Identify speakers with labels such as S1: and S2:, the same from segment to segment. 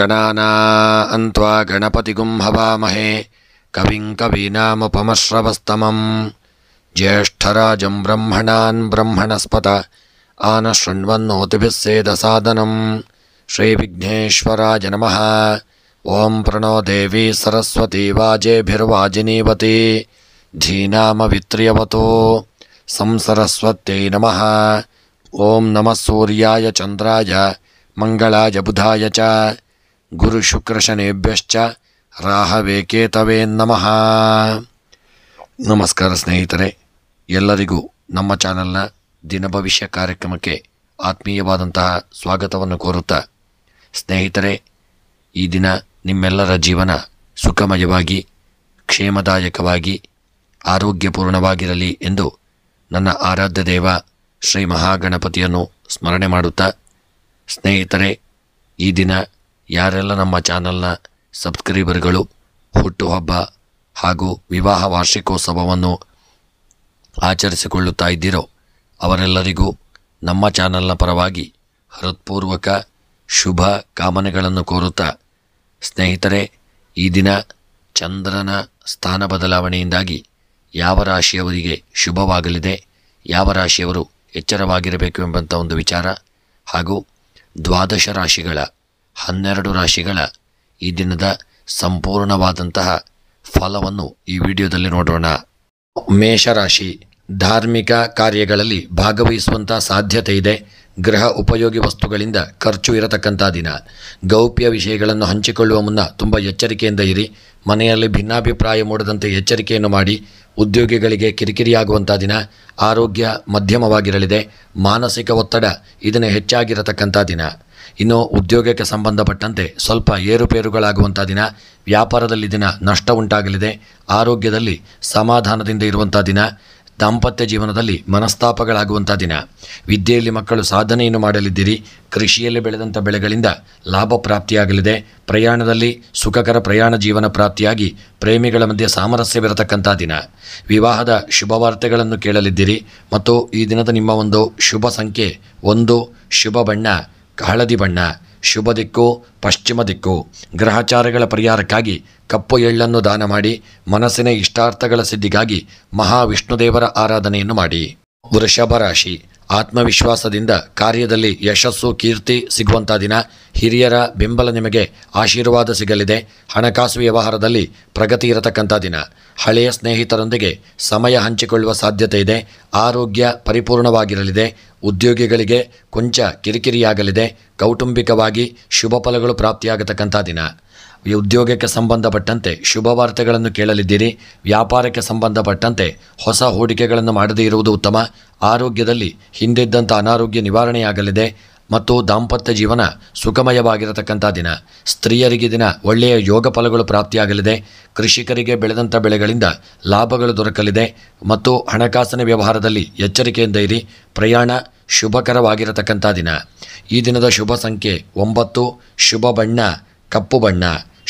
S1: ಗಣಾನಾನ್ತ್ವಾ ಗಣಪತಿಗುಂ ಹವಾಮಹೇ ಕವಿಂ ಕವೀನಾಮುಪಮಶ್ರವಸ್ತಮಂ ಜ್ಯೇಷ್ಠರಾಜಂ ಬ್ರಹ್ಮಣಾನ್ ಬ್ರಹ್ಮಣಸ್ಪತ ಆನಶೃಣ್ವನ್ನೋತಿಭಿಃ ಸೇದಸಾದನಂ ಶ್ರೀ ವಿಘ್ನೇಶ್ವರಾಯ ನಮಃ. ಓಂ ಪ್ರಣೋ ದೇವಿ ಸರಸ್ವತಿ ವಾಜೇಭಿರ್ವಾಜಿನೀವತಿ ಧೀನಾಮವಿತ್ರ್ಯವತೋ ಸಂಸರಸ್ವತ್ಯೈ ನಮಃ. ಓಂ ನಮಃ ಸೂರ್ಯಾಯ ಚಂದ್ರಾಯ ಮಂಗಳಾಯ ಬುಧಾಯ ಚ ಗುರುಶುಕ್ರಶನೇಭ್ಯಶ್ಚ ರಾಹವೇ ಕೇತವೇ ನಮಃ. ನಮಸ್ಕಾರ ಸ್ನೇಹಿತರೆ, ಎಲ್ಲರಿಗೂ ನಮ್ಮ ಚಾನಲ್ನ ದಿನ ಭವಿಷ್ಯ ಕಾರ್ಯಕ್ರಮಕ್ಕೆ ಆತ್ಮೀಯವಾದಂತಹ ಸ್ವಾಗತವನ್ನು ಕೋರುತ್ತಾ, ಸ್ನೇಹಿತರೆ, ಈ ದಿನ ನಿಮ್ಮೆಲ್ಲರ ಜೀವನ ಸುಖಮಯವಾಗಿ ಕ್ಷೇಮದಾಯಕವಾಗಿ ಆರೋಗ್ಯಪೂರ್ಣವಾಗಿರಲಿ ಎಂದು ನನ್ನ ಆರಾಧ್ಯ ದೇವ ಶ್ರೀ ಮಹಾಗಣಪತಿಯನ್ನು ಸ್ಮರಣೆ ಮಾಡುತ್ತಾ, ಸ್ನೇಹಿತರೆ, ಈ ದಿನ ಯಾರೆಲ್ಲ ನಮ್ಮ ಚಾನಲ್ನ ಸಬ್ಸ್ಕ್ರೈಬರ್ಗಳು ಹುಟ್ಟುಹಬ್ಬ ಹಾಗೂ ವಿವಾಹ ವಾರ್ಷಿಕೋತ್ಸವವನ್ನು ಆಚರಿಸಿಕೊಳ್ಳುತ್ತಾ ಇದ್ದೀರೋ ಅವರೆಲ್ಲರಿಗೂ ನಮ್ಮ ಚಾನಲ್ನ ಪರವಾಗಿ ಹೃತ್ಪೂರ್ವಕ ಶುಭ ಕಾಮನೆಗಳನ್ನು ಕೋರುತ್ತಾ, ಸ್ನೇಹಿತರೆ, ಈ ದಿನ ಚಂದ್ರನ ಸ್ಥಾನ ಬದಲಾವಣೆಯಿಂದಾಗಿ ಯಾವ ರಾಶಿಯವರಿಗೆ ಶುಭವಾಗಲಿದೆ, ಯಾವ ರಾಶಿಯವರು ಎಚ್ಚರವಾಗಿರಬೇಕು ಎಂಬಂಥ ಒಂದು ವಿಚಾರ ಹಾಗೂ 12 ರಾಶಿಗಳ 12 ರಾಶಿಗಳ ಈ ದಿನದ ಸಂಪೂರ್ಣವಾದಂತಹ ಫಲವನ್ನು ಈ ವಿಡಿಯೋದಲ್ಲಿ ನೋಡೋಣ. ಮೇಷರಾಶಿ, ಧಾರ್ಮಿಕ ಕಾರ್ಯಗಳಲ್ಲಿ ಭಾಗವಹಿಸುವಂಥ ಸಾಧ್ಯತೆ ಇದೆ. ಗೃಹ ಉಪಯೋಗಿ ವಸ್ತುಗಳಿಂದ ಖರ್ಚು ಇರತಕ್ಕಂಥ ದಿನ. ಗೌಪ್ಯ ವಿಷಯಗಳನ್ನು ಹಂಚಿಕೊಳ್ಳುವ ಮುನ್ನ ತುಂಬ ಎಚ್ಚರಿಕೆಯಿಂದ ಇರಿ. ಮನೆಯಲ್ಲಿ ಭಿನ್ನಾಭಿಪ್ರಾಯ ಮೂಡದಂತೆ ಎಚ್ಚರಿಕೆಯನ್ನು ಮಾಡಿ. ಉದ್ಯೋಗಿಗಳಿಗೆ ಕಿರಿಕಿರಿಯಾಗುವಂಥ ದಿನ. ಆರೋಗ್ಯ ಮಧ್ಯಮವಾಗಿರಲಿದೆ. ಮಾನಸಿಕ ಒತ್ತಡ ಇದನ್ನು ಹೆಚ್ಚಾಗಿರತಕ್ಕಂಥ ದಿನ. ಇನ್ನು ಉದ್ಯೋಗಕ್ಕೆ ಸಂಬಂಧಪಟ್ಟಂತೆ ಸ್ವಲ್ಪ ಏರುಪೇರುಗಳಾಗುವಂಥ ದಿನ. ವ್ಯಾಪಾರದಲ್ಲಿ ದಿನ ನಷ್ಟ ಉಂಟಾಗಲಿದೆ. ಆರೋಗ್ಯದಲ್ಲಿ ಸಮಾಧಾನದಿಂದ ಇರುವಂಥ ದಿನ. ದಾಂಪತ್ಯ ಜೀವನದಲ್ಲಿ ಮನಸ್ತಾಪಗಳಾಗುವಂಥ ದಿನ. ವಿದ್ಯೆಯಲ್ಲಿ ಮಕ್ಕಳು ಸಾಧನೆಯನ್ನು ಮಾಡಲಿದ್ದೀರಿ. ಕೃಷಿಯಲ್ಲಿ ಬೆಳೆದಂಥ ಬೆಳೆಗಳಿಂದ ಲಾಭ ಪ್ರಾಪ್ತಿಯಾಗಲಿದೆ. ಪ್ರಯಾಣದಲ್ಲಿ ಸುಖಕರ ಪ್ರಯಾಣ ಜೀವನ ಪ್ರಾಪ್ತಿಯಾಗಿ ಪ್ರೇಮಿಗಳ ಮಧ್ಯೆ ಸಾಮರಸ್ಯವಿರತಕ್ಕಂಥ ದಿನ. ವಿವಾಹದ ಶುಭವಾರ್ತೆಗಳನ್ನು ಕೇಳಲಿದ್ದೀರಿ. ಮತ್ತು ಈ ದಿನದ ನಿಮ್ಮ ಒಂದು ಶುಭ ಸಂಖ್ಯೆ 1, ಶುಭ ಬಣ್ಣ ಹಳದಿ ಬಣ್ಣ, ಶುಭ ದಿಕ್ಕು ಪಶ್ಚಿಮ ದಿಕ್ಕು. ಗ್ರಹಚಾರಗಳ ಪರಿಹಾರಕ್ಕಾಗಿ ಕಪ್ಪು ಎಳ್ಳನ್ನು ದಾನ ಮಾಡಿ. ಮನಸ್ಸಿನ ಇಷ್ಟಾರ್ಥಗಳ ಸಿದ್ಧಿಗಾಗಿ ಮಹಾವಿಷ್ಣುದೇವರ ಆರಾಧನೆಯನ್ನು ಮಾಡಿ. ವೃಷಭ ರಾಶಿ, ಆತ್ಮವಿಶ್ವಾಸದಿಂದ ಕಾರ್ಯದಲ್ಲಿ ಯಶಸ್ಸು ಕೀರ್ತಿ ಸಿಗುವಂಥ ದಿನ. ಹಿರಿಯರ ಬೆಂಬಲ ನಿಮಗೆ ಆಶೀರ್ವಾದ ಸಿಗಲಿದೆ. ಹಣಕಾಸು ವ್ಯವಹಾರದಲ್ಲಿ ಪ್ರಗತಿ ಇರತಕ್ಕಂಥ ದಿನ. ಹಳೆಯ ಸ್ನೇಹಿತರೊಂದಿಗೆ ಸಮಯ ಹಂಚಿಕೊಳ್ಳುವ ಸಾಧ್ಯತೆ ಇದೆ. ಆರೋಗ್ಯ ಪರಿಪೂರ್ಣವಾಗಿರಲಿದೆ. ಉದ್ಯೋಗಿಗಳಿಗೆ ಕೊಂಚ ಕಿರಿಕಿರಿಯಾಗಲಿದೆ. ಕೌಟುಂಬಿಕವಾಗಿ ಶುಭ ಫಲಗಳು ಪ್ರಾಪ್ತಿಯಾಗತಕ್ಕಂಥ ದಿನ. ಉದ್ಯೋಗಕ್ಕೆ ಸಂಬಂಧಪಟ್ಟಂತೆ ಶುಭ ವಾರ್ತೆಗಳನ್ನು ಕೇಳಲಿದ್ದೀರಿ. ವ್ಯಾಪಾರಕ್ಕೆ ಸಂಬಂಧಪಟ್ಟಂತೆ ಹೊಸ ಹೂಡಿಕೆಗಳನ್ನು ಮಾಡದೇ ಇರುವುದು ಉತ್ತಮ. ಆರೋಗ್ಯದಲ್ಲಿ ಹಿಂದಿದ್ದಂಥ ಅನಾರೋಗ್ಯ ನಿವಾರಣೆಯಾಗಲಿದೆ ಮತ್ತು ದಾಂಪತ್ಯ ಜೀವನ ಸುಖಮಯವಾಗಿರತಕ್ಕಂಥ ದಿನ. ಸ್ತ್ರೀಯರಿಗೆ ದಿನ ಒಳ್ಳೆಯ ಯೋಗ ಫಲಗಳು ಪ್ರಾಪ್ತಿಯಾಗಲಿದೆ. ಕೃಷಿಕರಿಗೆ ಬೆಳೆದಂಥ ಬೆಳೆಗಳಿಂದ ಲಾಭಗಳು ದೊರಕಲಿದೆ ಮತ್ತು ಹಣಕಾಸಿನ ವ್ಯವಹಾರದಲ್ಲಿ ಎಚ್ಚರಿಕೆಯಿಂದ ಇರಿ. ಪ್ರಯಾಣ ಶುಭಕರವಾಗಿರತಕ್ಕಂಥ ದಿನ. ಈ ದಿನದ ಶುಭ ಸಂಖ್ಯೆ 9, ಶುಭ ಬಣ್ಣ ಕಪ್ಪು ಬಣ್ಣ,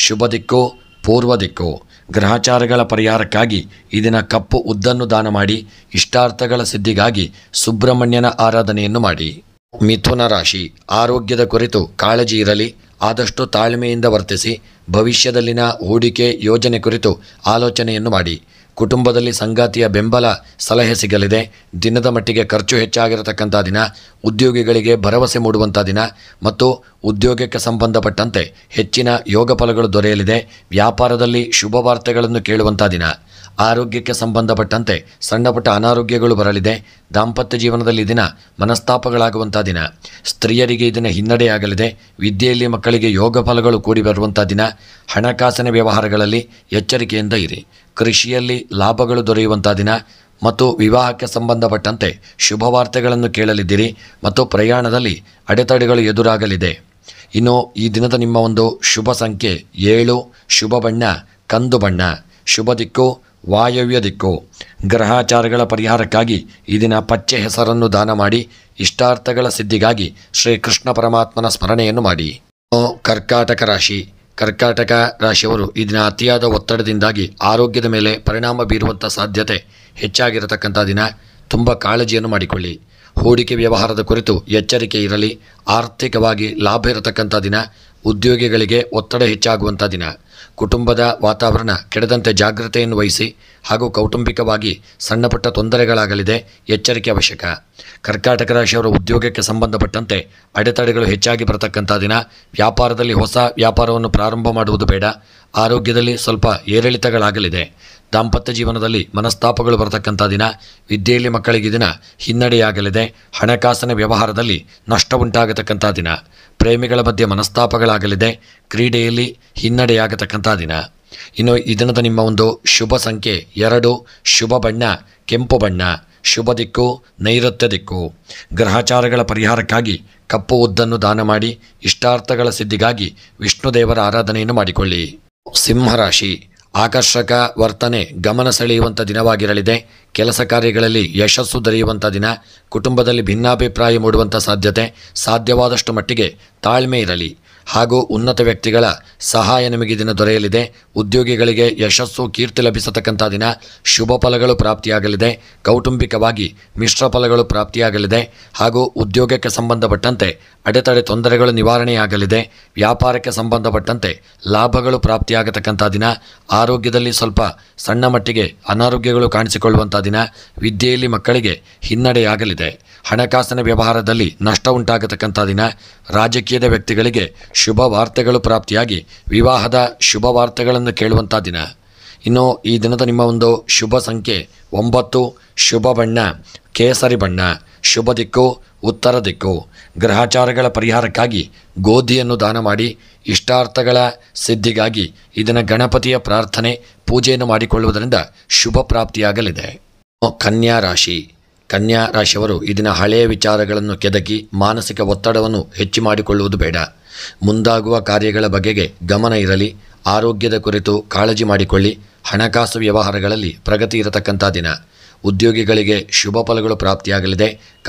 S1: ಶುಭ ದಿಕ್ಕು ಪೂರ್ವ ದಿಕ್ಕು. ಗ್ರಹಚಾರಗಳ ಪರಿಹಾರಕ್ಕಾಗಿ ಈ ದಿನ ಕಪ್ಪು ಉದ್ದನ್ನು ದಾನ ಮಾಡಿ. ಇಷ್ಟಾರ್ಥಗಳ ಸಿದ್ಧಿಗಾಗಿ ಸುಬ್ರಹ್ಮಣ್ಯನ ಆರಾಧನೆಯನ್ನು ಮಾಡಿ. ಮಿಥುನ ರಾಶಿ, ಆರೋಗ್ಯದ ಕುರಿತು ಕಾಳಜಿ ಇರಲಿ. ಆದಷ್ಟು ತಾಳ್ಮೆಯಿಂದ ವರ್ತಿಸಿ. ಭವಿಷ್ಯದಲ್ಲಿನ ಹೂಡಿಕೆ ಯೋಜನೆ ಕುರಿತು ಆಲೋಚನೆಯನ್ನು ಮಾಡಿ. ಕುಟುಂಬದಲ್ಲಿ ಸಂಗಾತಿಯ ಬೆಂಬಲ ಸಲಹೆ ಸಿಗಲಿದೆ. ದಿನದ ಮಟ್ಟಿಗೆ ಖರ್ಚು ಹೆಚ್ಚಾಗಿರತಕ್ಕಂಥ ದಿನ. ಉದ್ಯೋಗಿಗಳಿಗೆ ಭರವಸೆ ಮೂಡುವಂಥ ದಿನ ಮತ್ತು ಉದ್ಯೋಗಕ್ಕೆ ಸಂಬಂಧಪಟ್ಟಂತೆ ಹೆಚ್ಚಿನ ಯೋಗ ಫಲಗಳು ದೊರೆಯಲಿದೆ. ವ್ಯಾಪಾರದಲ್ಲಿ ಶುಭ ವಾರ್ತೆಗಳನ್ನು ಕೇಳುವಂಥ ದಿನ. ಆರೋಗ್ಯಕ್ಕೆ ಸಂಬಂಧಪಟ್ಟಂತೆ ಸಣ್ಣ ಪುಟ್ಟ ಅನಾರೋಗ್ಯಗಳು ಬರಲಿದೆ. ದಾಂಪತ್ಯ ಜೀವನದಲ್ಲಿ ದಿನ ಮನಸ್ತಾಪಗಳಾಗುವಂಥ ದಿನ. ಸ್ತ್ರೀಯರಿಗೆ ಇದನ್ನು ಹಿನ್ನಡೆಯಾಗಲಿದೆ. ವಿದ್ಯೆಯಲ್ಲಿ ಮಕ್ಕಳಿಗೆ ಯೋಗ ಫಲಗಳು ಕೂಡಿ ಬರುವಂಥ ದಿನ. ಹಣಕಾಸಿನ ವ್ಯವಹಾರಗಳಲ್ಲಿ ಎಚ್ಚರಿಕೆಯಿಂದ ಇರಿ. ಕೃಷಿಯಲ್ಲಿ ಲಾಭಗಳು ದೊರೆಯುವಂಥ ದಿನ ಮತ್ತು ವಿವಾಹಕ್ಕೆ ಸಂಬಂಧಪಟ್ಟಂತೆ ಶುಭ ವಾರ್ತೆಗಳನ್ನು ಕೇಳಲಿದ್ದೀರಿ ಮತ್ತು ಪ್ರಯಾಣದಲ್ಲಿ ಅಡೆತಡೆಗಳು ಎದುರಾಗಲಿದೆ. ಇನ್ನು ಈ ದಿನದ ನಿಮ್ಮ ಒಂದು ಶುಭ ಸಂಖ್ಯೆ 7, ಶುಭ ಬಣ್ಣ ಕಂದು ಬಣ್ಣ, ಶುಭ ದಿಕ್ಕು ವಾಯವ್ಯ ದಿಕ್ಕು. ಗ್ರಹಚಾರಗಳ ಪರಿಹಾರಕ್ಕಾಗಿ ಈ ದಿನ ಪಚ್ಚೆ ಹೆಸರನ್ನು ದಾನ ಮಾಡಿ. ಇಷ್ಟಾರ್ಥಗಳ ಸಿದ್ಧಿಗಾಗಿ ಶ್ರೀಕೃಷ್ಣ ಪರಮಾತ್ಮನ ಸ್ಮರಣೆಯನ್ನು ಮಾಡಿ. ಕರ್ಕಾಟಕ ರಾಶಿ, ಕರ್ಕಾಟಕ ರಾಶಿಯವರು ಈ ದಿನ ಅತಿಯಾದ ಒತ್ತಡದಿಂದಾಗಿ ಆರೋಗ್ಯದ ಮೇಲೆ ಪರಿಣಾಮ ಬೀರುವಂಥ ಸಾಧ್ಯತೆ ಹೆಚ್ಚಾಗಿರತಕ್ಕಂಥ ದಿನ. ತುಂಬ ಕಾಳಜಿಯನ್ನು ಮಾಡಿಕೊಳ್ಳಿ. ಹೂಡಿಕೆ ವ್ಯವಹಾರದ ಕುರಿತು ಎಚ್ಚರಿಕೆ ಇರಲಿ. ಆರ್ಥಿಕವಾಗಿ ಲಾಭ ಇರತಕ್ಕಂಥ ದಿನ. ಉದ್ಯೋಗಿಗಳಿಗೆ ಒತ್ತಡ ಹೆಚ್ಚಾಗುವಂಥ ದಿನ. ಕುಟುಂಬದ ವಾತಾವರಣ ಕೆಡದಂತೆ ಜಾಗ್ರತೆಯನ್ನು ವಹಿಸಿ ಹಾಗೂ ಕೌಟುಂಬಿಕವಾಗಿ ಸಣ್ಣಪುಟ್ಟ ತೊಂದರೆಗಳಾಗಲಿದೆ, ಎಚ್ಚರಿಕೆ ಅವಶ್ಯಕ. ಕರ್ಕಾಟಕ ರಾಶಿಯವರ ಉದ್ಯೋಗಕ್ಕೆ ಸಂಬಂಧಪಟ್ಟಂತೆ ಅಡೆತಡೆಗಳು ಹೆಚ್ಚಾಗಿ ಬರತಕ್ಕಂಥ ದಿನ. ವ್ಯಾಪಾರದಲ್ಲಿ ಹೊಸ ವ್ಯಾಪಾರವನ್ನು ಪ್ರಾರಂಭ ಮಾಡುವುದು ಬೇಡ. ಆರೋಗ್ಯದಲ್ಲಿ ಸ್ವಲ್ಪ ಏರಿಳಿತಗಳಾಗಲಿದೆ. ದಾಂಪತ್ಯ ಜೀವನದಲ್ಲಿ ಮನಸ್ತಾಪಗಳು ಬರತಕ್ಕಂಥ ದಿನ. ವಿದ್ಯೆಯಲ್ಲಿ ಮಕ್ಕಳಿಗೆ ದಿನ ಹಿನ್ನಡೆಯಾಗಲಿದೆ. ಹಣಕಾಸಿನ ವ್ಯವಹಾರದಲ್ಲಿ ನಷ್ಟ ಉಂಟಾಗತಕ್ಕಂಥ ದಿನ. ಪ್ರೇಮಿಗಳ ಮಧ್ಯೆ ಮನಸ್ತಾಪಗಳಾಗಲಿದೆ. ಕ್ರೀಡೆಯಲ್ಲಿ ಹಿನ್ನಡೆಯಾಗತಕ್ಕಂಥ ದಿನ. ಇನ್ನು ಈ ದಿನದ ನಿಮ್ಮ ಒಂದು ಶುಭ ಸಂಖ್ಯೆ 2, ಶುಭ ಬಣ್ಣ ಕೆಂಪು ಬಣ್ಣ, ಶುಭ ದಿಕ್ಕು ನೈಋತ್ಯ ದಿಕ್ಕು. ಗ್ರಹಚಾರಗಳ ಪರಿಹಾರಕ್ಕಾಗಿ ಕಪ್ಪು ಉದ್ದನ್ನು ದಾನ ಮಾಡಿ ಇಷ್ಟಾರ್ಥಗಳ ಸಿದ್ಧಿಗಾಗಿ ವಿಷ್ಣುದೇವರ ಆರಾಧನೆಯನ್ನು ಮಾಡಿಕೊಳ್ಳಿ. ಸಿಂಹರಾಶಿ, ಆಕರ್ಷಕ ವರ್ತನೆ ಗಮನ ಸೆಳೆಯುವಂಥ ದಿನವಾಗಿರಲಿದೆ. ಕೆಲಸ ಕಾರ್ಯಗಳಲ್ಲಿ ಯಶಸ್ಸು ದೊರೆಯುವಂಥ ದಿನ. ಕುಟುಂಬದಲ್ಲಿ ಭಿನ್ನಾಭಿಪ್ರಾಯ ಮೂಡುವಂಥ ಸಾಧ್ಯತೆ. ಸಾಧ್ಯವಾದಷ್ಟು ಮಟ್ಟಿಗೆ ತಾಳ್ಮೆ ಇರಲಿ ಹಾಗೂ ಉನ್ನತ ವ್ಯಕ್ತಿಗಳ ಸಹಾಯ ನಿಮಗೆ ದಿನ ದೊರೆಯಲಿದೆ. ಉದ್ಯೋಗಿಗಳಿಗೆ ಯಶಸ್ಸು ಕೀರ್ತಿ ಲಭಿಸತಕ್ಕಂಥ ದಿನ. ಶುಭ ಫಲಗಳು ಪ್ರಾಪ್ತಿಯಾಗಲಿದೆ. ಕೌಟುಂಬಿಕವಾಗಿ ಮಿಶ್ರ ಫಲಗಳು ಪ್ರಾಪ್ತಿಯಾಗಲಿದೆ ಹಾಗೂ ಉದ್ಯೋಗಕ್ಕೆ ಸಂಬಂಧಪಟ್ಟಂತೆ ಅಡೆತಡೆ ತೊಂದರೆಗಳು ನಿವಾರಣೆಯಾಗಲಿದೆ. ವ್ಯಾಪಾರಕ್ಕೆ ಸಂಬಂಧಪಟ್ಟಂತೆ ಲಾಭಗಳು ಪ್ರಾಪ್ತಿಯಾಗತಕ್ಕಂಥ ದಿನ. ಆರೋಗ್ಯದಲ್ಲಿ ಸ್ವಲ್ಪ ಸಣ್ಣ ಮಟ್ಟಿಗೆ ಅನಾರೋಗ್ಯಗಳು ಕಾಣಿಸಿಕೊಳ್ಳುವಂಥ ದಿನ. ವಿದ್ಯೆಯಲ್ಲಿ ಮಕ್ಕಳಿಗೆ ಹಿನ್ನಡೆಯಾಗಲಿದೆ. ಹಣಕಾಸಿನ ವ್ಯವಹಾರದಲ್ಲಿ ನಷ್ಟ ಉಂಟಾಗತಕ್ಕಂಥ ದಿನ. ರಾಜಕೀಯದ ವ್ಯಕ್ತಿಗಳಿಗೆ ಶುಭ ವಾರ್ತೆಗಳು ಪ್ರಾಪ್ತಿಯಾಗಿ ವಿವಾಹದ ಶುಭ ವಾರ್ತೆಗಳನ್ನು ಕೇಳುವಂಥ ದಿನ. ಇನ್ನು ಈ ದಿನದ ನಿಮ್ಮ ಒಂದು ಶುಭ ಸಂಖ್ಯೆ 9, ಶುಭ ಬಣ್ಣ ಕೇಸರಿ ಬಣ್ಣ, ಶುಭ ದಿಕ್ಕು ಉತ್ತರ ದಿಕ್ಕು. ಗ್ರಹಚಾರಗಳ ಪರಿಹಾರಕ್ಕಾಗಿ ಗೋಧಿಯನ್ನು ದಾನ ಮಾಡಿ ಇಷ್ಟಾರ್ಥಗಳ ಸಿದ್ಧಿಗಾಗಿ ಇದನ್ನು ಗಣಪತಿಯ ಪ್ರಾರ್ಥನೆ ಪೂಜೆಯನ್ನು ಮಾಡಿಕೊಳ್ಳುವುದರಿಂದ ಶುಭ ಪ್ರಾಪ್ತಿಯಾಗಲಿದೆ. ಕನ್ಯಾ ರಾಶಿ, ಕನ್ಯಾ ರಾಶಿಯವರು ಇದನ್ನ ಹಳೆಯ ವಿಚಾರಗಳನ್ನು ಕೆದಕಿ ಮಾನಸಿಕ ಒತ್ತಡವನ್ನು ಹೆಚ್ಚು ಮಾಡಿಕೊಳ್ಳುವುದು ಬೇಡ. ಮುಂದಾಗುವ ಕಾರ್ಯಗಳ ಬಗೆಗೆ ಗಮನ ಇರಲಿ. ಆರೋಗ್ಯದ ಕುರಿತು ಕಾಳಜಿ ಮಾಡಿಕೊಳ್ಳಿ. ಹಣಕಾಸು ವ್ಯವಹಾರಗಳಲ್ಲಿ ಪ್ರಗತಿ ಇರತಕ್ಕಂಥ ದಿನ. ಉದ್ಯೋಗಿಗಳಿಗೆ ಶುಭ ಫಲಗಳು ಪ್ರಾಪ್ತಿಯಾಗಲಿದೆ.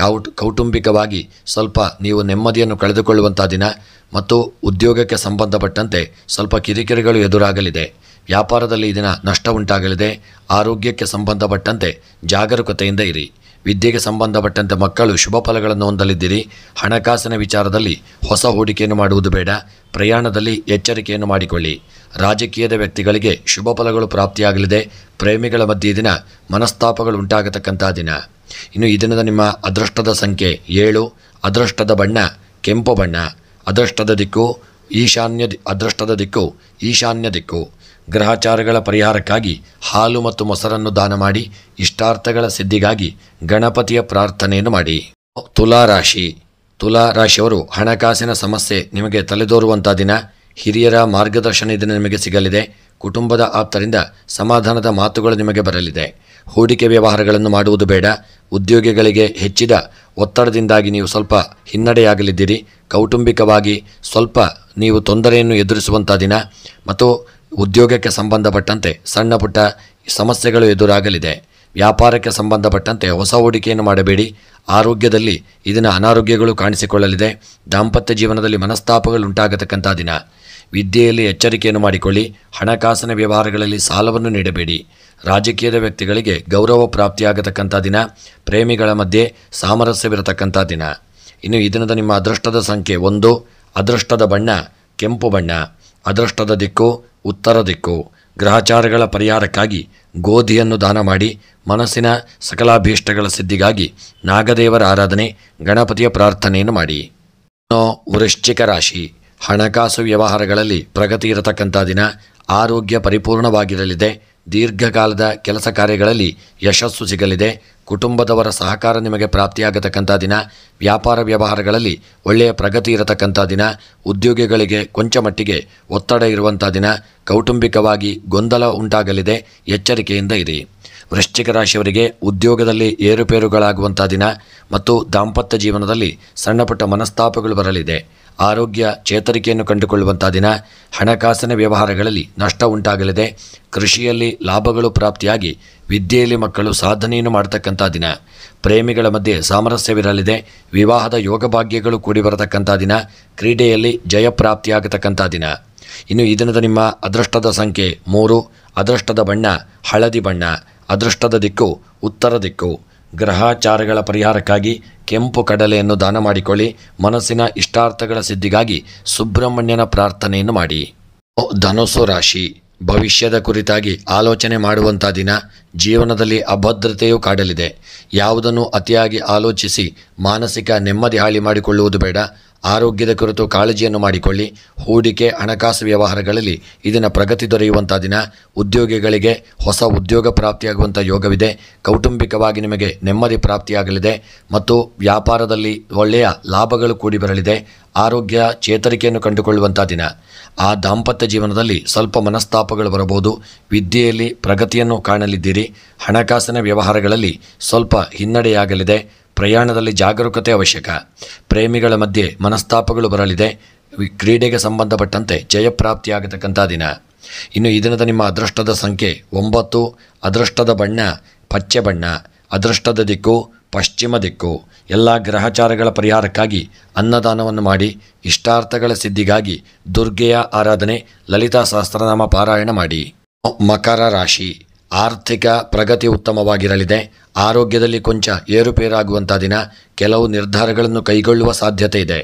S1: ಕೌಟುಂಬಿಕವಾಗಿ ಸ್ವಲ್ಪ ನೀವು ನೆಮ್ಮದಿಯನ್ನು ಕಳೆದುಕೊಳ್ಳುವಂಥ ದಿನ ಮತ್ತು ಉದ್ಯೋಗಕ್ಕೆ ಸಂಬಂಧಪಟ್ಟಂತೆ ಸ್ವಲ್ಪ ಕಿರಿಕಿರಿಗಳು ಎದುರಾಗಲಿದೆ. ವ್ಯಾಪಾರದಲ್ಲಿ ಈ ದಿನ ನಷ್ಟ ಉಂಟಾಗಲಿದೆ. ಆರೋಗ್ಯಕ್ಕೆ ಸಂಬಂಧಪಟ್ಟಂತೆ ಜಾಗರೂಕತೆಯಿಂದ ಇರಿ. ವಿದ್ಯೆಗೆ ಸಂಬಂಧಪಟ್ಟಂತೆ ಮಕ್ಕಳು ಶುಭ ಫಲಗಳನ್ನು ಹೊಂದಲಿದ್ದೀರಿ. ಹಣಕಾಸಿನ ವಿಚಾರದಲ್ಲಿ ಹೊಸ ಹೂಡಿಕೆಯನ್ನು ಮಾಡುವುದು ಬೇಡ. ಪ್ರಯಾಣದಲ್ಲಿ ಎಚ್ಚರಿಕೆಯನ್ನು ಮಾಡಿಕೊಳ್ಳಿ. ರಾಜಕೀಯದ ವ್ಯಕ್ತಿಗಳಿಗೆ ಶುಭ ಫಲಗಳು ಪ್ರಾಪ್ತಿಯಾಗಲಿದೆ. ಪ್ರೇಮಿಗಳ ಮಧ್ಯೆ ದಿನ ಮನಸ್ತಾಪಗಳು ಉಂಟಾಗತಕ್ಕಂಥ ದಿನ. ಇನ್ನು ಈ ದಿನದ ನಿಮ್ಮ ಅದೃಷ್ಟದ ಸಂಖ್ಯೆ 7, ಅದೃಷ್ಟದ ಬಣ್ಣ ಕೆಂಪು ಬಣ್ಣ, ಅದೃಷ್ಟದ ದಿಕ್ಕು ಈಶಾನ್ಯ ದಿಕ್ಕು. ಗ್ರಹಚಾರಗಳ ಪರಿಹಾರಕ್ಕಾಗಿ ಹಾಲು ಮತ್ತು ಮೊಸರನ್ನು ದಾನ ಮಾಡಿ ಇಷ್ಟಾರ್ಥಗಳ ಸಿದ್ಧಿಗಾಗಿ ಗಣಪತಿಯ ಪ್ರಾರ್ಥನೆಯನ್ನು ಮಾಡಿ. ತುಲಾರಾಶಿ, ತುಲಾರಾಶಿಯವರು ಹಣಕಾಸಿನ ಸಮಸ್ಯೆ ನಿಮಗೆ ತಲೆದೋರುವಂಥ ದಿನ. ಹಿರಿಯರ ಮಾರ್ಗದರ್ಶನ ದಿನ ನಿಮಗೆ ಸಿಗಲಿದೆ. ಕುಟುಂಬದ ಆಪ್ತರಿಂದ ಸಮಾಧಾನದ ಮಾತುಗಳು ನಿಮಗೆ ಬರಲಿದೆ. ಹೂಡಿಕೆ ವ್ಯವಹಾರಗಳನ್ನು ಮಾಡುವುದು ಬೇಡ. ಉದ್ಯೋಗಿಗಳಿಗೆ ಹೆಚ್ಚಿದ ಒತ್ತಡದಿಂದಾಗಿ ನೀವು ಸ್ವಲ್ಪ ಹಿನ್ನಡೆಯಾಗಲಿದ್ದೀರಿ. ಕೌಟುಂಬಿಕವಾಗಿ ಸ್ವಲ್ಪ ನೀವು ತೊಂದರೆಯನ್ನು ಎದುರಿಸುವಂಥ ದಿನ ಮತ್ತು ಉದ್ಯೋಗಕ್ಕೆ ಸಂಬಂಧಪಟ್ಟಂತೆ ಸಣ್ಣ ಪುಟ್ಟ ಸಮಸ್ಯೆಗಳು ಎದುರಾಗಲಿದೆ. ವ್ಯಾಪಾರಕ್ಕೆ ಸಂಬಂಧಪಟ್ಟಂತೆ ಹೊಸ ಹೂಡಿಕೆಯನ್ನು ಮಾಡಬೇಡಿ. ಆರೋಗ್ಯದಲ್ಲಿ ಇದನ್ನು ಅನಾರೋಗ್ಯಗಳು ಕಾಣಿಸಿಕೊಳ್ಳಲಿದೆ. ದಾಂಪತ್ಯ ಜೀವನದಲ್ಲಿ ಮನಸ್ತಾಪಗಳು ಉಂಟಾಗತಕ್ಕಂಥ ದಿನ. ವಿದ್ಯೆಯಲ್ಲಿ ಎಚ್ಚರಿಕೆಯನ್ನು ಮಾಡಿಕೊಳ್ಳಿ. ಹಣಕಾಸಿನ ವ್ಯವಹಾರಗಳಲ್ಲಿ ಸಾಲವನ್ನು ನೀಡಬೇಡಿ. ರಾಜಕೀಯದ ವ್ಯಕ್ತಿಗಳಿಗೆ ಗೌರವ ಪ್ರಾಪ್ತಿಯಾಗತಕ್ಕಂಥ ದಿನ. ಪ್ರೇಮಿಗಳ ಮಧ್ಯೆ ಸಾಮರಸ್ಯವಿರತಕ್ಕಂಥ ದಿನ. ಇನ್ನು ಈ ದಿನದ ನಿಮ್ಮ ಅದೃಷ್ಟದ ಸಂಖ್ಯೆ 1, ಅದೃಷ್ಟದ ಬಣ್ಣ ಕೆಂಪು ಬಣ್ಣ, ಅದೃಷ್ಟದ ದಿಕ್ಕು ಉತ್ತರ ದಿಕ್ಕು. ಗ್ರಹಚಾರಗಳ ಪರಿಹಾರಕ್ಕಾಗಿ ಗೋಧಿಯನ್ನು ದಾನ ಮಾಡಿ ಮನಸ್ಸಿನ ಸಕಲಾಭೀಷ್ಟಗಳ ಸಿದ್ಧಿಗಾಗಿ ನಾಗದೇವರ ಆರಾಧನೆ ಗಣಪತಿಯ ಪ್ರಾರ್ಥನೆಯನ್ನು ಮಾಡಿ. ವೃಶ್ಚಿಕ ರಾಶಿ, ಹಣಕಾಸು ವ್ಯವಹಾರಗಳಲ್ಲಿ ಪ್ರಗತಿ ಇರತಕ್ಕಂಥ ದಿನ. ಆರೋಗ್ಯ ಪರಿಪೂರ್ಣವಾಗಿರಲಿದೆ. ದೀರ್ಘಕಾಲದ ಕೆಲಸ ಕಾರ್ಯಗಳಲ್ಲಿ ಯಶಸ್ಸು ಸಿಗಲಿದೆ. ಕುಟುಂಬದವರ ಸಹಕಾರ ನಿಮಗೆ ಪ್ರಾಪ್ತಿಯಾಗತಕ್ಕಂಥ ದಿನ. ವ್ಯಾಪಾರ ವ್ಯವಹಾರಗಳಲ್ಲಿ ಒಳ್ಳೆಯ ಪ್ರಗತಿ ಇರತಕ್ಕಂಥ ದಿನ. ಉದ್ಯೋಗಿಗಳಿಗೆ ಕೊಂಚ ಮಟ್ಟಿಗೆ ಒತ್ತಡ ಇರುವಂಥ ದಿನ. ಕೌಟುಂಬಿಕವಾಗಿ ಗೊಂದಲ ಉಂಟಾಗಲಿದೆ. ಎಚ್ಚರಿಕೆಯಿಂದ ಇರಿ. ವೃಶ್ಚಿಕ ರಾಶಿಯವರಿಗೆ ಉದ್ಯೋಗದಲ್ಲಿ ಏರುಪೇರುಗಳಾಗುವಂಥ ದಿನ ಮತ್ತು ದಾಂಪತ್ಯ ಜೀವನದಲ್ಲಿ ಸಣ್ಣಪುಟ್ಟ ಮನಸ್ತಾಪಗಳು ಬರಲಿದೆ. ಆರೋಗ್ಯ ಚೇತರಿಕೆಯನ್ನು ಕಂಡುಕೊಳ್ಳುವಂಥ ದಿನ. ಹಣಕಾಸಿನ ವ್ಯವಹಾರಗಳಲ್ಲಿ ನಷ್ಟ ಉಂಟಾಗಲಿದೆ. ಕೃಷಿಯಲ್ಲಿ ಲಾಭಗಳು ಪ್ರಾಪ್ತಿಯಾಗಿ ವಿದ್ಯೆಯಲ್ಲಿ ಮಕ್ಕಳು ಸಾಧನೆಯನ್ನು ಮಾಡತಕ್ಕಂಥ ದಿನ. ಪ್ರೇಮಿಗಳ ಮಧ್ಯೆ ಸಾಮರಸ್ಯವಿರಲಿದೆ. ವಿವಾಹದ ಯೋಗಭಾಗ್ಯಗಳು ಕೂಡಿ ಬರತಕ್ಕಂಥ ದಿನ. ಕ್ರೀಡೆಯಲ್ಲಿ ಜಯಪ್ರಾಪ್ತಿಯಾಗತಕ್ಕಂಥ ದಿನ. ಇನ್ನು ಈ ದಿನದ ನಿಮ್ಮ ಅದೃಷ್ಟದ ಸಂಖ್ಯೆ 3, ಅದೃಷ್ಟದ ಬಣ್ಣ ಹಳದಿ ಬಣ್ಣ, ಅದೃಷ್ಟದ ದಿಕ್ಕು ಉತ್ತರ ದಿಕ್ಕು. ಗ್ರಹಚಾರಗಳ ಪರಿಹಾರಕ್ಕಾಗಿ ಕೆಂಪು ಕಡಲೆಯನ್ನು ದಾನ ಮಾಡಿಕೊಳ್ಳಿ. ಮನಸ್ಸಿನ ಇಷ್ಟಾರ್ಥಗಳ ಸಿದ್ಧಿಗಾಗಿ ಸುಬ್ರಹ್ಮಣ್ಯನ ಪ್ರಾರ್ಥನೆಯನ್ನು ಮಾಡಿ. ಧನುಸ್ಸು ರಾಶಿ, ಭವಿಷ್ಯದ ಕುರಿತಾಗಿ ಆಲೋಚನೆ ಮಾಡುವಂಥ ದಿನ. ಜೀವನದಲ್ಲಿ ಅಭದ್ರತೆಯು ಕಾಡಲಿದೆ. ಯಾವುದನ್ನು ಅತಿಯಾಗಿ ಆಲೋಚಿಸಿ ಮಾನಸಿಕ ನೆಮ್ಮದಿ ಹಾಳಿ ಮಾಡಿಕೊಳ್ಳುವುದು ಬೇಡ. ಆರೋಗ್ಯದ ಕುರಿತು ಕಾಳಜಿಯನ್ನು ಮಾಡಿಕೊಳ್ಳಿ. ಹೂಡಿಕೆ, ಹಣಕಾಸು ವ್ಯವಹಾರಗಳಲ್ಲಿ ಇದನ್ನು ಪ್ರಗತಿ ದೊರೆಯುವಂಥ ದಿನ. ಉದ್ಯೋಗಿಗಳಿಗೆ ಹೊಸ ಉದ್ಯೋಗ ಪ್ರಾಪ್ತಿಯಾಗುವಂಥ ಯೋಗವಿದೆ. ಕೌಟುಂಬಿಕವಾಗಿ ನಿಮಗೆ ನೆಮ್ಮದಿ ಪ್ರಾಪ್ತಿಯಾಗಲಿದೆ ಮತ್ತು ವ್ಯಾಪಾರದಲ್ಲಿ ಒಳ್ಳೆಯ ಲಾಭಗಳು ಕೂಡಿ ಬರಲಿದೆ. ಆರೋಗ್ಯ ಚೇತರಿಕೆಯನ್ನು ಕಂಡುಕೊಳ್ಳುವಂಥ ದಿನ. ಆ ದಾಂಪತ್ಯ ಜೀವನದಲ್ಲಿ ಸ್ವಲ್ಪ ಮನಸ್ತಾಪಗಳು ಬರಬಹುದು. ವಿದ್ಯೆಯಲ್ಲಿ ಪ್ರಗತಿಯನ್ನು ಕಾಣಲಿದ್ದೀರಿ. ಹಣಕಾಸಿನ ವ್ಯವಹಾರಗಳಲ್ಲಿ ಸ್ವಲ್ಪ ಹಿನ್ನಡೆಯಾಗಲಿದೆ. ಪ್ರಯಾಣದಲ್ಲಿ ಜಾಗರೂಕತೆ ಅವಶ್ಯಕ. ಪ್ರೇಮಿಗಳ ಮಧ್ಯೆ ಮನಸ್ತಾಪಗಳು ಬರಲಿದೆ. ಕ್ರೀಡೆಗೆ ಸಂಬಂಧಪಟ್ಟಂತೆ ಜಯಪ್ರಾಪ್ತಿಯಾಗತಕ್ಕಂಥ ದಿನ. ಇನ್ನು ಈ ದಿನದ ನಿಮ್ಮ ಅದೃಷ್ಟದ ಸಂಖ್ಯೆ 9. ಅದೃಷ್ಟದ ಬಣ್ಣ ಪಚ್ಚೆ ಬಣ್ಣ. ಅದೃಷ್ಟದ ದಿಕ್ಕು ಪಶ್ಚಿಮ ದಿಕ್ಕು. ಎಲ್ಲ ಗ್ರಹಚಾರಗಳ ಪರಿಹಾರಕ್ಕಾಗಿ ಅನ್ನದಾನವನ್ನು ಮಾಡಿ. ಇಷ್ಟಾರ್ಥಗಳ ಸಿದ್ಧಿಗಾಗಿ ದುರ್ಗೆಯ ಆರಾಧನೆ, ಲಲಿತಾ ಸಹಸ್ರನಾಮ ಪಾರಾಯಣ ಮಾಡಿ. ಮಕರ ರಾಶಿ, ಆರ್ಥಿಕ ಪ್ರಗತಿ ಉತ್ತಮವಾಗಿರಲಿದೆ. ಆರೋಗ್ಯದಲ್ಲಿ ಕೊಂಚ ಏರುಪೇರಾಗುವಂಥ ದಿನ. ಕೆಲವು ನಿರ್ಧಾರಗಳನ್ನು ಕೈಗೊಳ್ಳುವ ಸಾಧ್ಯತೆ ಇದೆ.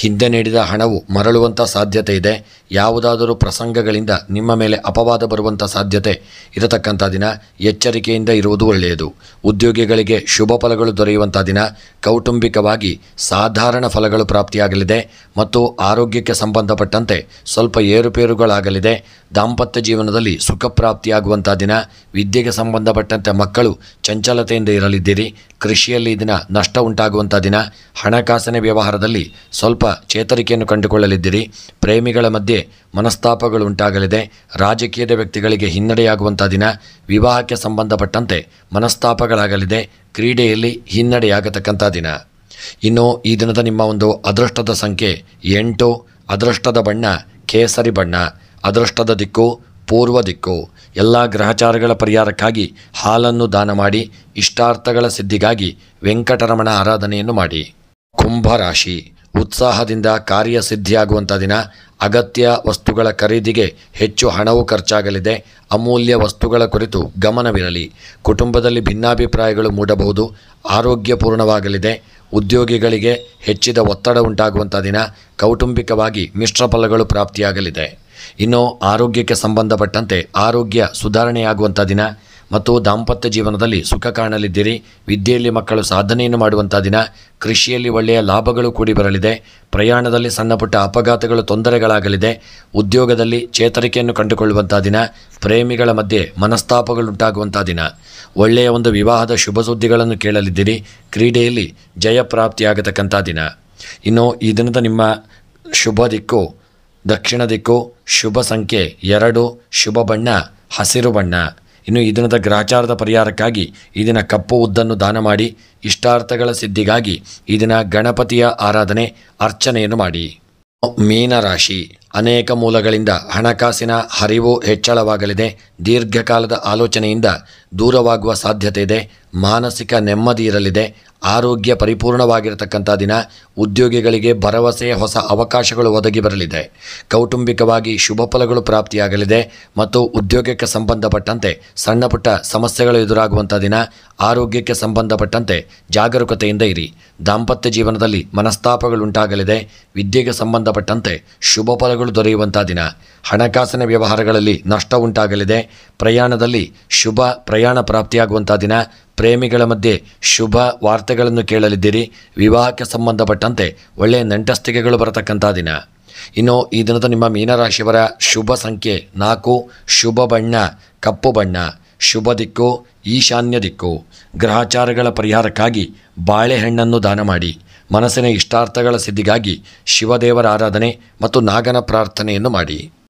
S1: ಹಿಂದೆ ನೀಡಿದ ಹಣವು ಮರಳುವಂಥ ಸಾಧ್ಯತೆ ಇದೆ. ಯಾವುದಾದರೂ ಪ್ರಸಂಗಗಳಿಂದ ನಿಮ್ಮ ಮೇಲೆ ಅಪವಾದ ಬರುವಂಥ ಸಾಧ್ಯತೆ ಇರತಕ್ಕಂಥ ದಿನ. ಎಚ್ಚರಿಕೆಯಿಂದ ಇರುವುದು ಒಳ್ಳೆಯದು. ಉದ್ಯೋಗಿಗಳಿಗೆ ಶುಭ ಫಲಗಳು ದೊರೆಯುವಂಥ ದಿನ. ಕೌಟುಂಬಿಕವಾಗಿ ಸಾಧಾರಣ ಫಲಗಳು ಪ್ರಾಪ್ತಿಯಾಗಲಿದೆ ಮತ್ತು ಆರೋಗ್ಯಕ್ಕೆ ಸಂಬಂಧಪಟ್ಟಂತೆ ಸ್ವಲ್ಪ ಏರುಪೇರುಗಳಾಗಲಿದೆ. ದಾಂಪತ್ಯ ಜೀವನದಲ್ಲಿ ಸುಖ ಪ್ರಾಪ್ತಿಯಾಗುವಂಥ ದಿನ. ವಿದ್ಯೆಗೆ ಸಂಬಂಧಪಟ್ಟಂತೆ ಮಕ್ಕಳು ಚಂಚಲತೆಯಿಂದ ಇರಲಿದ್ದೀರಿ. ಕೃಷಿಯಲ್ಲಿ ದಿನ ನಷ್ಟ ಉಂಟಾಗುವಂಥ ದಿನ. ಹಣಕಾಸಿನ ವ್ಯವಹಾರದಲ್ಲಿ ಸ್ವಲ್ಪ ಚೇತರಿಕೆಯನ್ನು ಕಂಡುಕೊಳ್ಳಲಿದ್ದೀರಿ. ಪ್ರೇಮಿಗಳ ಮಧ್ಯೆ ಮನಸ್ತಾಪಗಳು ಉಂಟಾಗಲಿದೆ. ರಾಜಕೀಯದ ವ್ಯಕ್ತಿಗಳಿಗೆ ಹಿನ್ನಡೆಯಾಗುವಂಥ ದಿನ. ವಿವಾಹಕ್ಕೆ ಸಂಬಂಧಪಟ್ಟಂತೆ ಮನಸ್ತಾಪಗಳಾಗಲಿದೆ. ಕ್ರೀಡೆಯಲ್ಲಿ ಹಿನ್ನಡೆಯಾಗತಕ್ಕಂಥ ದಿನ. ಇನ್ನು ಈ ದಿನದ ನಿಮ್ಮ ಒಂದು ಅದೃಷ್ಟದ ಸಂಖ್ಯೆ 8. ಅದೃಷ್ಟದ ಬಣ್ಣ ಕೇಸರಿ ಬಣ್ಣ. ಅದೃಷ್ಟದ ದಿಕ್ಕು ಪೂರ್ವ ದಿಕ್ಕು. ಎಲ್ಲ ಗ್ರಹಚಾರಗಳ ಪರಿಹಾರಕ್ಕಾಗಿ ಹಾಲನ್ನು ದಾನ ಮಾಡಿ. ಇಷ್ಟಾರ್ಥಗಳ ಸಿದ್ಧಿಗಾಗಿ ವೆಂಕಟರಮಣ ಆರಾಧನೆಯನ್ನು ಮಾಡಿ. ಕುಂಭರಾಶಿ, ಉತ್ಸಾಹದಿಂದ ಕಾರ್ಯಸಿದ್ಧಿಯಾಗುವಂಥ ದಿನ. ಅಗತ್ಯ ವಸ್ತುಗಳ ಖರೀದಿಗೆ ಹೆಚ್ಚು ಹಣವು ಖರ್ಚಾಗಲಿದೆ. ಅಮೂಲ್ಯ ವಸ್ತುಗಳ ಕುರಿತು ಗಮನವಿರಲಿ. ಕುಟುಂಬದಲ್ಲಿ ಭಿನ್ನಾಭಿಪ್ರಾಯಗಳು ಮೂಡಬಹುದು. ಆರೋಗ್ಯಪೂರ್ಣವಾಗಲಿದೆ. ಉದ್ಯೋಗಿಗಳಿಗೆ ಹೆಚ್ಚಿದ ಒತ್ತಡ ಉಂಟಾಗುವಂಥ ದಿನ. ಕೌಟುಂಬಿಕವಾಗಿ ಮಿಶ್ರ ಫಲಗಳು ಪ್ರಾಪ್ತಿಯಾಗಲಿದೆ. ಇನ್ನು ಆರೋಗ್ಯಕ್ಕೆ ಸಂಬಂಧಪಟ್ಟಂತೆ ಆರೋಗ್ಯ ಸುಧಾರಣೆಯಾಗುವಂಥ ದಿನ ಮತ್ತು ದಾಂಪತ್ಯ ಜೀವನದಲ್ಲಿ ಸುಖ ಕಾಣಲಿದ್ದೀರಿ. ವಿದ್ಯೆಯಲ್ಲಿ ಮಕ್ಕಳು ಸಾಧನೆಯನ್ನು ಮಾಡುವಂಥ ದಿನ. ಕೃಷಿಯಲ್ಲಿ ಒಳ್ಳೆಯ ಲಾಭಗಳು ಕೂಡಿ ಬರಲಿದೆ. ಪ್ರಯಾಣದಲ್ಲಿ ಸಣ್ಣಪುಟ್ಟ ಅಪಘಾತಗಳು ತೊಂದರೆಗಳಾಗಲಿದೆ. ಉದ್ಯೋಗದಲ್ಲಿ ಚೇತರಿಕೆಯನ್ನು ಕಂಡುಕೊಳ್ಳುವಂಥ ದಿನ. ಪ್ರೇಮಿಗಳ ಮಧ್ಯೆ ಮನಸ್ತಾಪಗಳುಂಟಾಗುವಂಥ ದಿನ. ಒಳ್ಳೆಯ ಒಂದು ವಿವಾಹದ ಶುಭ ಸುದ್ದಿಗಳನ್ನು ಕೇಳಲಿದ್ದೀರಿ. ಕ್ರೀಡೆಯಲ್ಲಿ ಜಯಪ್ರಾಪ್ತಿಯಾಗತಕ್ಕಂಥ ದಿನ. ಇನ್ನು ಈ ದಿನದ ನಿಮ್ಮ ಶುಭ ದಿಕ್ಕು ದಕ್ಷಿಣ ದಿಕ್ಕು. ಶುಭ ಸಂಖ್ಯೆ 2. ಶುಭ ಬಣ್ಣ ಹಸಿರು ಬಣ್ಣ. ಇನ್ನು ಈ ದಿನದ ಗ್ರಹಚಾರದ ಪರಿಹಾರಕ್ಕಾಗಿ ಈ ದಿನ ಕಪ್ಪು ಉದ್ದನ್ನು ದಾನ ಮಾಡಿ. ಇಷ್ಟಾರ್ಥಗಳ ಸಿದ್ಧಿಗಾಗಿ ಈ ದಿನ ಗಣಪತಿಯ ಆರಾಧನೆ, ಅರ್ಚನೆಯನ್ನು ಮಾಡಿ. ಮೀನರಾಶಿ, ಅನೇಕ ಮೂಲಗಳಿಂದ ಹಣಕಾಸಿನ ಹರಿವು ಹೆಚ್ಚಳವಾಗಲಿದೆ. ದೀರ್ಘಕಾಲದ ಆಲೋಚನೆಯಿಂದ ದೂರವಾಗುವ ಸಾಧ್ಯತೆ ಇದೆ. ಮಾನಸಿಕ ನೆಮ್ಮದಿ ಇರಲಿದೆ. ಆರೋಗ್ಯ ಪರಿಪೂರ್ಣವಾಗಿರತಕ್ಕಂಥ ದಿನ. ಉದ್ಯೋಗಿಗಳಿಗೆ ಭರವಸೆಯ ಹೊಸ ಅವಕಾಶಗಳು ಒದಗಿ ಬರಲಿದೆ. ಕೌಟುಂಬಿಕವಾಗಿ ಶುಭ ಫಲಗಳು ಪ್ರಾಪ್ತಿಯಾಗಲಿದೆ ಮತ್ತು ಉದ್ಯೋಗಕ್ಕೆ ಸಂಬಂಧಪಟ್ಟಂತೆ ಸಣ್ಣ ಪುಟ್ಟ ಸಮಸ್ಯೆಗಳು ಎದುರಾಗುವಂಥ ದಿನ. ಆರೋಗ್ಯಕ್ಕೆ ಸಂಬಂಧಪಟ್ಟಂತೆ ಜಾಗರೂಕತೆಯಿಂದ ಇರಿ. ದಾಂಪತ್ಯ ಜೀವನದಲ್ಲಿ ಮನಸ್ತಾಪಗಳುಂಟಾಗಲಿದೆ. ವಿದ್ಯೆಗೆ ಸಂಬಂಧಪಟ್ಟಂತೆ ಶುಭ ಫಲಗಳು ದೊರೆಯುವಂಥ ದಿನ. ಹಣಕಾಸಿನ ವ್ಯವಹಾರಗಳಲ್ಲಿ ನಷ್ಟ ಉಂಟಾಗಲಿದೆ. ಪ್ರಯಾಣದಲ್ಲಿ ಶುಭ ಪ್ರಯಾಣ ಪ್ರಾಪ್ತಿಯಾಗುವಂಥ ದಿನ. ಪ್ರೇಮಿಗಳ ಮಧ್ಯೆ ಶುಭ ವಾರ್ತೆಗಳನ್ನು ಕೇಳಲಿದ್ದೀರಿ. ವಿವಾಹಕ್ಕೆ ಸಂಬಂಧಪಟ್ಟಂತೆ ಒಳ್ಳೆಯ ನೆಂಟಸ್ತಿಕೆಗಳು ಬರತಕ್ಕಂಥ ದಿನ. ಇನ್ನು ಈ ದಿನದ ನಿಮ್ಮ ಮೀನರಾಶಿಯವರ ಶುಭ ಸಂಖ್ಯೆ 4. ಶುಭ ಬಣ್ಣ ಕಪ್ಪು ಬಣ್ಣ. ಶುಭ ದಿಕ್ಕು ಈಶಾನ್ಯ ದಿಕ್ಕು. ಗ್ರಹಚಾರಗಳ ಪರಿಹಾರಕ್ಕಾಗಿ ಬಾಳೆಹಣ್ಣನ್ನು ದಾನ ಮಾಡಿ. ಮನಸ್ಸಿನ ಇಷ್ಟಾರ್ಥಗಳ ಸಿದ್ಧಿಗಾಗಿ ಶಿವದೇವರ ಆರಾಧನೆ ಮತ್ತು ನಾಗನ ಪ್ರಾರ್ಥನೆಯನ್ನು ಮಾಡಿ.